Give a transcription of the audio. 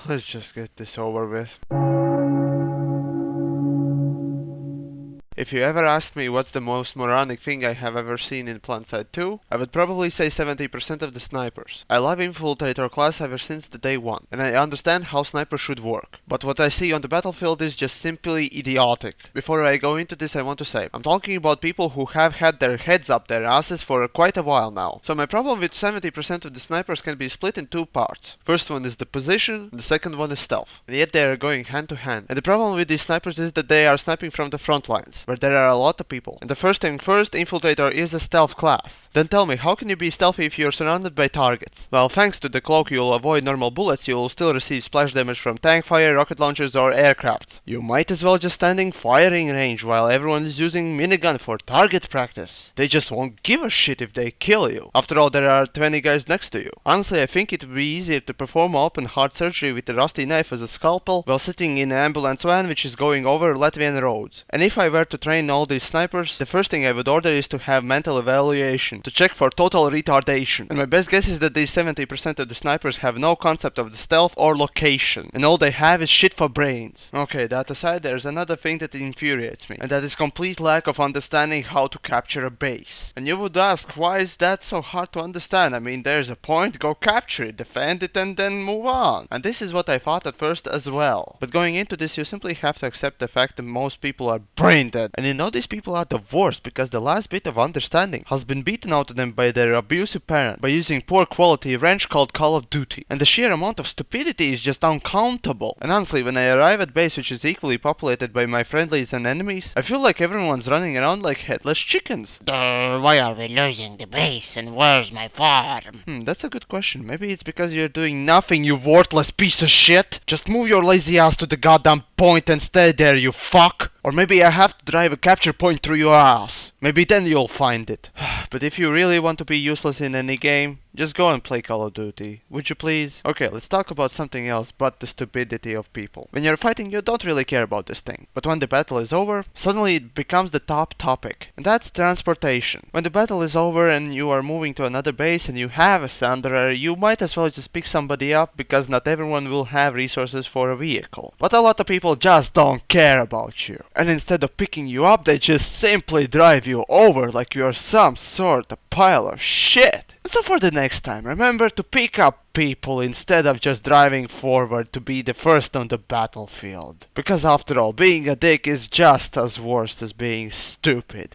Let's just get this over with. If you ever asked me what's the most moronic thing I have ever seen in Planetside 2, I would probably say 70% of the snipers. I love Infiltrator class ever since the day 1, and I understand how snipers should work. But what I see on the battlefield is just simply idiotic. Before I go into this, I want to say, I'm talking about people who have had their heads up their asses for quite a while now. So my problem with 70% of the snipers can be split in two parts. First one is the position, and the second one is stealth. And yet they are going hand to hand. And the problem with these snipers is that they are sniping from the front lines, where there are a lot of people. And the first thing first, Infiltrator is a stealth class. Then tell me, how can you be stealthy if you're surrounded by targets? Well, thanks to the cloak you'll avoid normal bullets, you'll still receive splash damage from tank fire, rocket launchers or aircrafts. You might as well just stand in firing range while everyone is using minigun for target practice. They just won't give a shit if they kill you. After all, there are 20 guys next to you. Honestly, I think it would be easier to perform open heart surgery with a rusty knife as a scalpel while sitting in an ambulance van which is going over Latvian roads. And if I were to train all these snipers, the first thing I would order is to have mental evaluation to check for total retardation. And my best guess is that these 70% of the snipers have no concept of the stealth or location, and all they have is shit for brains. Okay, that aside, there's another thing that infuriates me, and that is complete lack of understanding how to capture a base. And you would ask, why is that so hard to understand? I mean, there's a point, go capture it, defend it, and then move on. And this is what I thought at first as well. But going into this, you simply have to accept the fact that most people are brain dead. And you know these people are the worst because the last bit of understanding has been beaten out of them by their abusive parent by using poor quality wrench called Call of Duty. And the sheer amount of stupidity is just uncountable. And honestly, when I arrive at base which is equally populated by my friendlies and enemies, I feel like everyone's running around like headless chickens. Why are we losing the base and where's my farm? That's a good question. Maybe it's because you're doing nothing, you worthless piece of shit. Just move your lazy ass to the goddamn point and stay there, you fuck. Or maybe I have to drive a capture point through your ass. Maybe then you'll find it. But if you really want to be useless in any game, just go and play Call of Duty. Would you please? Okay, let's talk about something else but the stupidity of people. When you're fighting, you don't really care about this thing. But when the battle is over, suddenly it becomes the top topic. And that's transportation. When the battle is over and you are moving to another base and you have a Sanderer, you might as well just pick somebody up because not everyone will have resources for a vehicle. But a lot of people just don't care about you. And instead of picking you up, they just simply drive you over like you're some sort of pile of shit. And so for the next time, remember to pick up people instead of just driving forward to be the first on the battlefield. Because after all, being a dick is just as worse as being stupid.